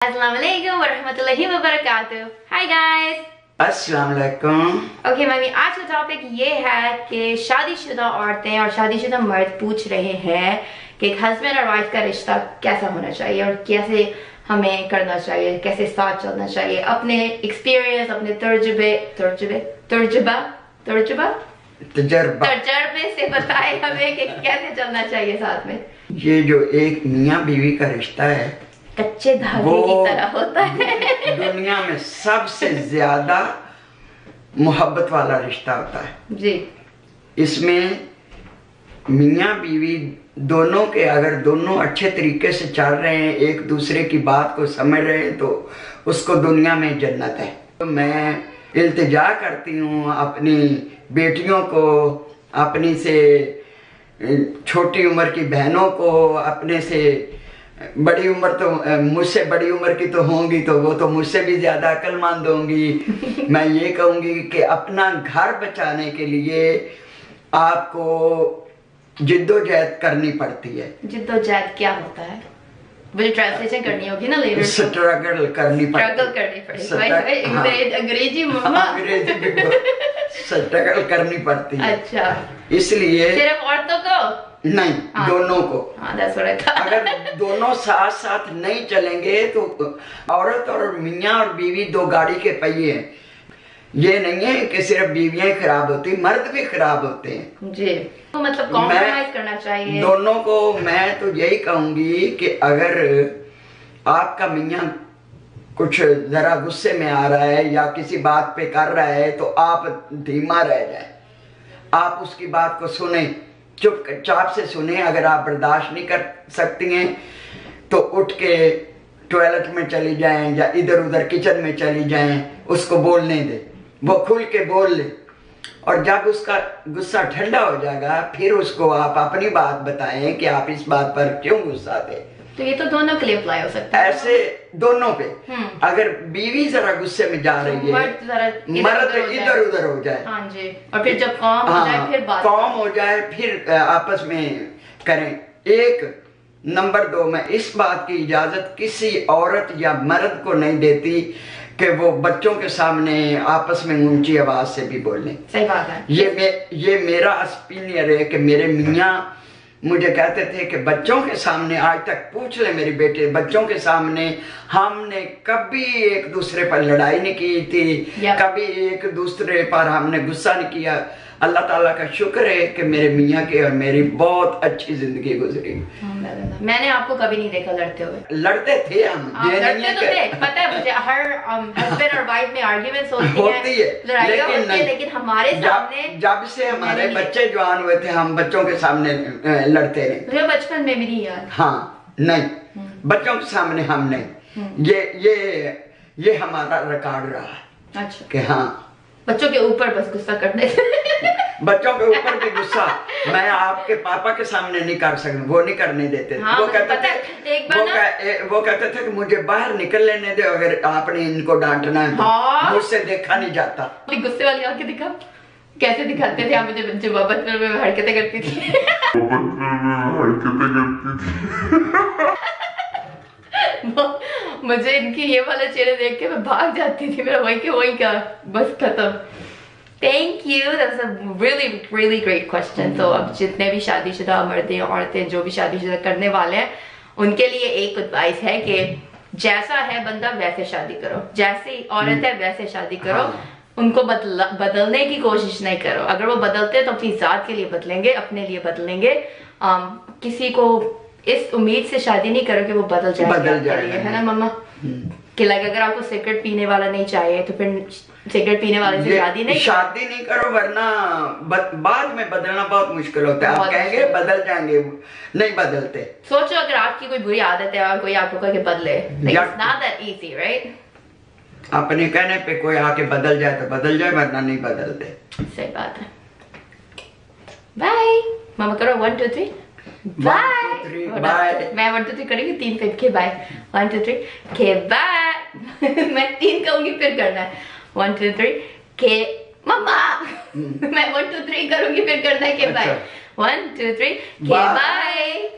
अस्सलामुअलैकुम वरहमतुल्लाहि वबरकातुह। Hi guys. अस्सलामुअलैकुम। ओके मम्मी, आज का टॉपिक ये है कि शादीशुदा औरतें और शादीशुदा मर्द पूछ रहे हैं कि एक हस्बैंड और वाइफ का रिश्ता कैसा होना चाहिए और कैसे हमें करना चाहिए, कैसे साथ चलना चाहिए। अपने एक्सपीरियंस, अपने तजुर्बे से बताए हमें कि कैसे चलना चाहिए साथ में। ये जो एक मियाँ बीवी का रिश्ता है कच्चे धागे की तरह होता है। दुनिया में सबसे ज्यादा मोहब्बत वाला रिश्ता होता है जी। इसमें मियाँ बीवी दोनों के, अगर दोनों अच्छे तरीके से चल रहे हैं, एक दूसरे की बात को समझ रहे हैं, तो उसको दुनिया में जन्नत है। तो मैं इल्तिजा करती हूँ अपनी बेटियों को, अपनी से छोटी उम्र की बहनों को, अपने से बड़ी उम्र तो मुझसे बड़ी उम्र की तो होंगी, तो वो तो मुझसे भी ज्यादा अक्लमंद होंगी। मैं ये कहूँगी कि अपना घर बचाने के लिए आपको जिद्दोजहद करनी पड़ती है। जिद्दोजहद क्या होता है? मुझे ट्रांसलेशन करनी होगी ना लेटर। स्ट्रगल करनी पड़ेगी। अंग्रेजी स्ट्रगल करनी पड़ती है। अच्छा, इसलिए सिर्फ औरतों को नहीं, दोनों को। अगर दोनों साथ साथ नहीं चलेंगे तो औरत और मियाँ और बीवी दो गाड़ी के पहिए हैं। ये नहीं है कि सिर्फ बीवियां ही खराब होती, मर्द भी खराब होते हैं जी। तो मतलब कॉम्प्रोमाइज करना चाहिए दोनों को। मैं तो यही कहूंगी कि अगर आपका मियाँ कुछ जरा गुस्से में आ रहा है या किसी बात पे कर रहा है, तो आप धीमा रह जाए, आप उसकी बात को सुने, चुपचाप से सुने। अगर आप बर्दाश्त नहीं कर सकती हैं तो उठ के टॉयलेट में चली जाएं या इधर उधर किचन में चली जाएं, उसको बोलने दे, वो खुल के बोल ले। और जब उसका गुस्सा ठंडा हो जाएगा, फिर उसको आप अपनी बात बताएं कि आप इस बात पर क्यों गुस्सा थे। तो ये तो दोनों के लिए अप्लाई हो सकता है, ऐसे दोनों पे। अगर बीवी जरा गुस्से में जा रही है, मर्द इधर उधर हो जाए। हाँ जी। और फिर जब काम हो जाए, फिर बात काम हो जाए, फिर आपस में करें। एक नंबर 2, मैं इस बात की इजाजत किसी औरत या मर्द को नहीं देती कि वो बच्चों के सामने आपस में ऊंची आवाज से भी बोलें। सही बात है। ये मेरा ओपिनियन है कि मेरे मियाँ मुझे कहते थे कि बच्चों के सामने, आज तक पूछ ले मेरी बेटे, बच्चों के सामने हमने कभी एक दूसरे पर लड़ाई नहीं की थी, कभी एक दूसरे पर हमने गुस्सा नहीं किया। अल्लाह ताला का शुक्र है कि मेरे मियाँ के और मेरी बहुत अच्छी जिंदगी गुजरी। मैंने आपको कभी नहीं देखा लड़ते हुए। लड़ते थे हम, लड़ते तो थे, पता है मुझे। हर हस्बैंड और वाइफ में आर्ग्यूमेंट्स होती है, लड़ाइयाँ होती है, लेकिन हमारे सामने जब से हमारे बच्चे जवान हुए थे, हम बच्चों के सामने लड़ते रहे। मुझे बचपन में भी नहीं याद। हाँ, नहीं, बच्चों के सामने हम नहीं। ये हमारा रिकॉर्ड रहा। अच्छा। कि हाँ, बच्चों के ऊपर बस गुस्सा करने बच्चों के ऊपर भी गुस्सा मैं आपके पापा के सामने नहीं कर सकती, वो नहीं करने देते। हाँ, वो कहते थे, वो कहते थे कि मुझे बाहर निकल लेने दे, अगर आपने इनको डांटना है। हाँ? मुझसे देखा नहीं जाता। गुस्से वाली आंखें दिखा, कैसे दिखाते थे आप मुझे? जब बचपन में हरकतें करती थी मुझे इनकी ये वाले चेहरे देख के मैं भाग जाती थी, मेरा वही का बस खत्म। Thank you, that's a really great question. तो अब जितने भी शादीशुदा मर्द या औरतें जो भी शादीशुदा करने वाले हैं, उनके लिए एक एडवाइस है कि जैसा है बंदा वैसे शादी करो, जैसी औरत है वैसे शादी करो। उनको बदलने की कोशिश नहीं करो। अगर वो बदलते तो अपनी जात के लिए बदलेंगे, अपने लिए बदलेंगे। किसी को इस उम्मीद से शादी नहीं करो कि वो बदल जाएगा, है ना मम्मा? कि अगर आपको सिगरेट पीने वाला नहीं चाहिए तो फिर सिगरेट पीने वाले से शादी नहीं करो, वरना बाद में बदलना बहुत मुश्किल होता है। आप कहेंगे बदल जाएंगे, नहीं बदलते। सोचो अगर आपकी कोई बुरी आदत है और कोई आपको कहे बदले, it's not that easy, right? अपने कहने पे कोई आके बदल जाए तो बदल जाए, वरना नहीं बदलते। सही बात है। बाय मामा, करो 1 2 3 बाय। मैं 1 2 3 करेंगे, 3 पे के बाय। 1 2 3 के बाय। मैं 3 कहूंगी फिर करना है। 1 2 3 के मम्मा। मैं 1 2 3 करूंगी फिर करना है के बाय। 1 2 3 के बाय।